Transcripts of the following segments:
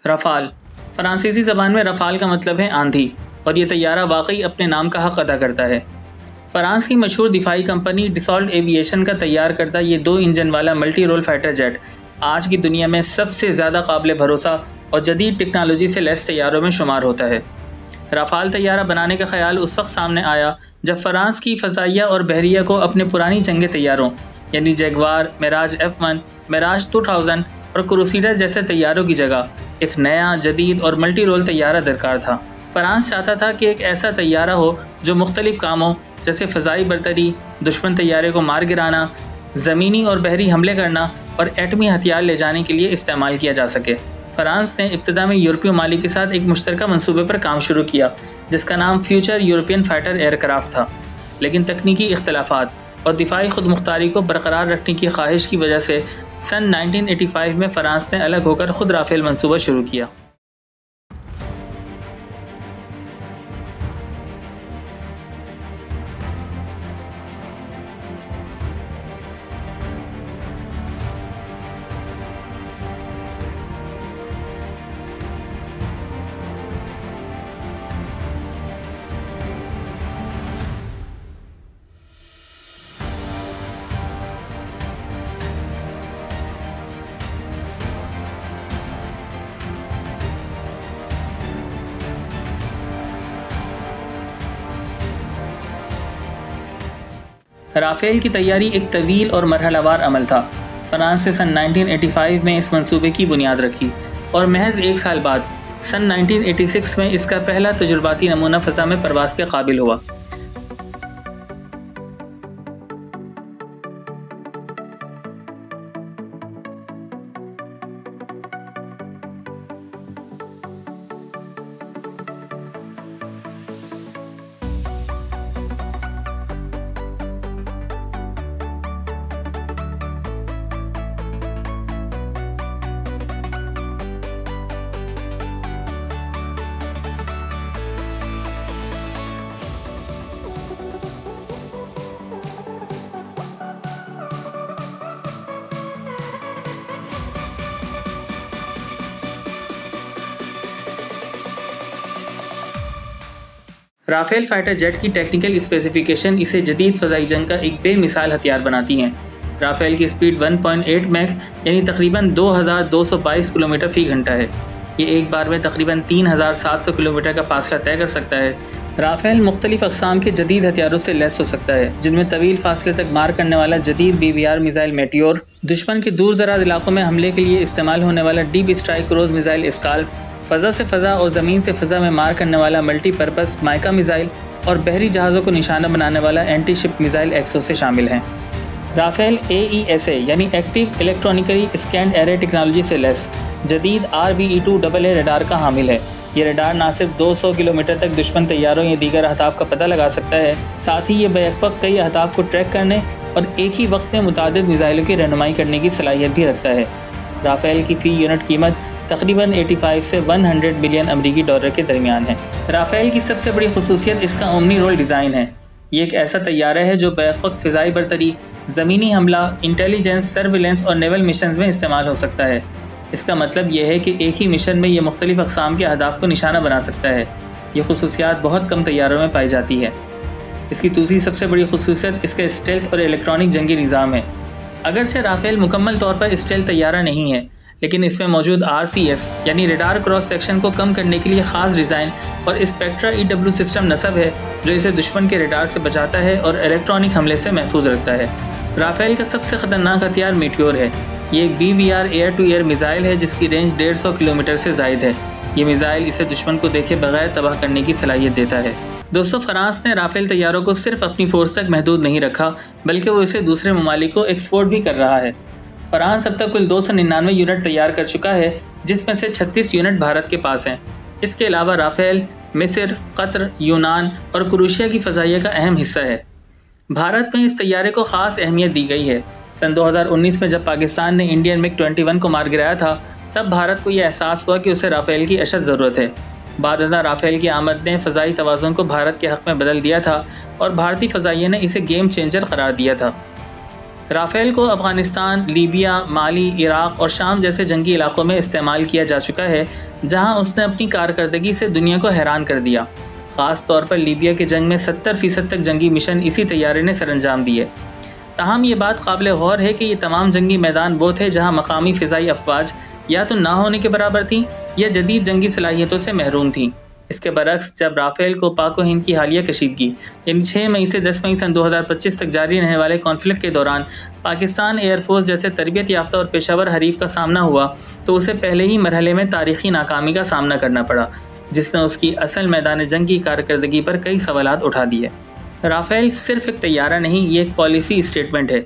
Rafale फ़्रांसीसी ज़बान में Rafale का मतलब है आंधी, और ये तैयारा वाकई अपने नाम का हक़ अदा करता है। फ़्रांस की मशहूर दिफाई कंपनी डिसॉल्ट एविएशन का तैयार करता ये 2 इंजन वाला मल्टी रोल फाइटर जेट आज की दुनिया में सबसे ज़्यादा काबिल भरोसा और जदीद टेक्नोलॉजी से लैस तैयारों में शुमार होता है। रफ़ाल तैयारा बनाने का ख्याल उस वक्त सामने आया जब फ़्रांस की फ़ज़ाइया और बहरिया को अपने पुरानी जंगी तैयारों यानी जैगवार, मिराज F1, मिराज 2000 और क्रूसेडर जैसे तैयारों की जगह एक नया, जदीद और मल्टी रोल तैयारा दरकार था। फ़्रांस चाहता था कि एक ऐसा तैयारा हो जो मुख्तलिफ़ कामों जैसे फ़ज़ाई बरतरी, दुश्मन तैयारे को मार गिराना, ज़मीनी और बहरी हमले करना और एटमी हथियार ले जाने के लिए इस्तेमाल किया जा सके। फ़्रांस ने इब्तिदा में यूरोपीय ममालिक के साथ एक मुश्तरका मंसूबे पर काम शुरू किया जिसका नाम फ्यूचर यूरोपियन फाइटर एयरक्राफ्ट था, लेकिन तकनीकी इख्तलाफात और दिफाई खुद मुख्तारी को बरकरार रखने की ख्वाहिश की वजह से सन 1985 में फ़्रांस ने अलग होकर खुद राफ़ेल मंसूबा शुरू किया। राफ़ेल की तैयारी एक तवील और मरहलावार अमल था। फ़्रांस ने सन 1985 में इस मंसूबे की बुनियाद रखी और महज 1 साल बाद सन 1986 में इसका पहला तजुर्बाती नमूना फ़ज़ा में परवाज़ के काबिल हुआ। राफ़ेल फाइटर जेट की टेक्निकल स्पेसिफिकेशन इसे जदीद फ़ज़ाई जंग का एक बेमिसाल हथियार बनाती हैं। राफ़ेल की स्पीड 1.8 मैक यानी तकरीबन 2222 किलोमीटर फ़ी घंटा है। ये एक बार में तकरीबन 3700 किलोमीटर का फासला तय कर सकता है। राफ़ेल मुख्तलिफ़ अक़साम के जदीद हथियारों से लैस हो सकता है, जिनमें तवील फासले तक मार करने वाला जदीद BVR मिज़ाइल मेटियोर, दुश्मन के दूर दराज इलाकों में हमले के लिए इस्तेमाल होने वाला deep strike cruise missile SCALP, फ़ज़ा से फ़ज़ा और ज़मीन से फ़ज़ा में मार करने वाला मल्टीपर्पज़ माइका मिज़ाइल और बहरी जहाज़ों को निशाना बनाने वाला एंटी शिप मिज़ाइल एक्सो से शामिल हैं। राफ़ेल AESA यानी active electronically scanned array technology से लैस जदीद RBE2AA रडार का हामिल है। ये रडार न सिर्फ 200 किलोमीटर तक दुश्मन तैयारों या दीगर अहदाफ का पता लगा सकता है, साथ ही ये बैक-वक्त कई अहदाफ को ट्रैक करने और एक ही वक्त में मुतादिद मिज़ाइलों की रहनुमाई करने की सलाहियत भी रखता है। राफ़ेल की फ़ी यूनिट कीमत तकरीबन 85 से 100 बिलियन अमरीकी डॉलर के दरमियान है। राफ़ेल की सबसे बड़ी खुसूसियत इसका ओमनी रोल डिज़ाइन है। ये एक ऐसा तैयारा है जो बैक-वक्त फ़िज़ाई बरतरी, ज़मीनी हमला, इंटेलिजेंस, सर्विलेंस और नेवल मिशंस में इस्तेमाल हो सकता है। इसका मतलब यह है कि एक ही मिशन में ये मुख्तलिफ़ अक़साम के अहदाफ को निशाना बना सकता है। ये खुसूसियात बहुत कम तैयारों में पाई जाती है। इसकी दूसरी सबसे बड़ी खुसूसियत इसका स्टेल्थ और इलेक्ट्रॉनिक जंगी निज़ाम है। अगरचे राफ़ेल मुकम्मल तौर पर स्टेल्थ तैयारा नहीं है, लेकिन इसमें मौजूद RCS यानी रडार क्रॉस सेक्शन को कम करने के लिए ख़ास डिज़ाइन और स्पेक्ट्रा EW सिस्टम नस्ब है जो इसे दुश्मन के रडार से बचाता है और इलेक्ट्रॉनिक हमले से महफूज रखता है। राफ़ेल का सबसे ख़तरनाक हथियार मेटियोर है। ये एक BVR air to air missile है जिसकी रेंज 150 किलोमीटर से ज़ायद है। ये मिज़ाइल इसे दुश्मन को देखे बगैर तबाह करने की सलाहियत देता है। दोस्तों, फ़्रांस ने राफ़ेल तैयारों को सिर्फ अपनी फ़ोर्स तक महदूद नहीं रखा, बल्कि वो इसे दूसरे ममालिक को एक्सपोर्ट भी कर रहा है। फ़्रांस अब तक कुल 299 यूनिट तैयार कर चुका है, जिसमें से 36 यूनिट भारत के पास हैं। इसके अलावा राफ़ेल मिस्र, कतर, यूनान और क्रोएशिया की फ़ज़ाइया का अहम हिस्सा है। भारत में इस तैयारे को ख़ास अहमियत दी गई है। सन 2019 में जब पाकिस्तान ने इंडियन MiG-21 को मार गिराया था, तब भारत को यह एहसास हुआ कि उसे राफ़ेल की अशद ज़रूरत है। बाद राफ़ेल की आमद ने फ़ज़ाई तवाज़ुन को भारत के हक़ में बदल दिया था और भारतीय फ़ज़ाइया ने इसे गेम चेंजर करार दिया था। राफेल को अफ़गानिस्तान, लीबिया, माली, इराक़ और शाम जैसे जंगी इलाकों में इस्तेमाल किया जा चुका है, जहां उसने अपनी कारकर्दगी से दुनिया को हैरान कर दिया। ख़ास तौर पर लीबिया के जंग में 70% तक जंगी मिशन इसी तैयारे ने सरअंजाम दिए। ताहम ये बात काबिल गौर है कि ये तमाम जंगी मैदान वो थे जहाँ मकामी फ़िज़ाई अफवाज या तो ना होने के बराबर थीं या जदीद जंगी सलाहियतों से महरूम थीं। इसके बरक्स जब राफेल को पाक व हिंद की हालिया कशीदगी यानी 6 मई से 10 मई सन 2025 तक जारी रहने वाले कॉन्फ्लिक्ट के दौरान पाकिस्तान एयरफोर्स जैसे तरबियत याफ्ता और पेशावर हरीफ का सामना हुआ, तो उसे पहले ही मरहले में तारीखी नाकामी का सामना करना पड़ा, जिसने उसकी असल मैदान जंग की कारकर्दगी पर कई सवालात उठा दिए। राफेल सिर्फ एक तैयारा नहीं, ये एक पॉलिसी स्टेटमेंट है।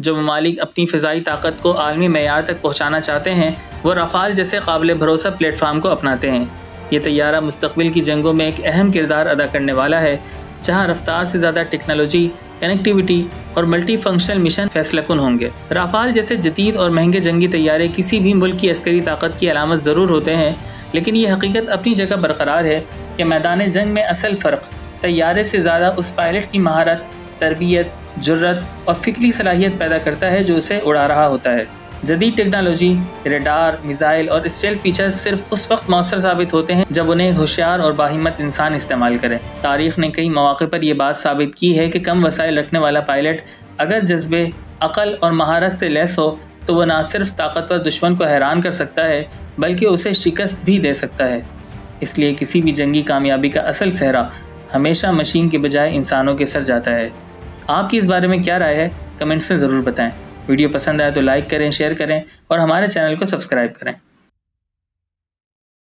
जो ममालिक अपनी फ़िज़ाई ताकत को आलमी मेयार तक पहुँचाना चाहते हैं, वो राफाल जैसे काबिल भरोसा प्लेटफार्म को अपनाते हैं। ये तैयारा मुस्तक़बिल की जंगों में एक अहम किरदार अदा करने वाला है, जहां रफ्तार से ज़्यादा टेक्नोलॉजी, कनेक्टिविटी और मल्टी फंक्शनल मिशन फैसलाकुन होंगे। राफाल जैसे जदीद और महंगे जंगी तैयारे किसी भी मुल्क की अस्करी ताकत की अलामत ज़रूर होते हैं, लेकिन ये हकीकत अपनी जगह बरकरार है कि मैदान जंग में असल फ़र्क तैयारे से ज़्यादा उस पायलट की महारत, तरबियत, जुर्रत और फ़िक्री सलाहियत पैदा करता है जो उसे उड़ा रहा होता है। जदीद टेक्नोलॉजी, रेडार, मिसाइल और स्टेल्थ फीचर्स सिर्फ उस वक्त मौसर साबित होते हैं जब उन्हें होशियार और बाहिम्मत इंसान इस्तेमाल करें। तारीख़ ने कई मौक़े पर यह बात साबित की है कि कम वसाइल रखने वाला पायलट अगर जज्बे, अक़ल और महारत से लैस हो तो वह न सिर्फ ताकतवर दुश्मन को हैरान कर सकता है बल्कि उसे शिकस्त भी दे सकता है। इसलिए किसी भी जंगी कामयाबी का असल सेहरा हमेशा मशीन के बजाय इंसानों के सर जाता है। आपकी इस बारे में क्या राय है, कमेंट्स में ज़रूर बताएं। वीडियो पसंद आए तो लाइक करें, शेयर करें और हमारे चैनल को सब्सक्राइब करें।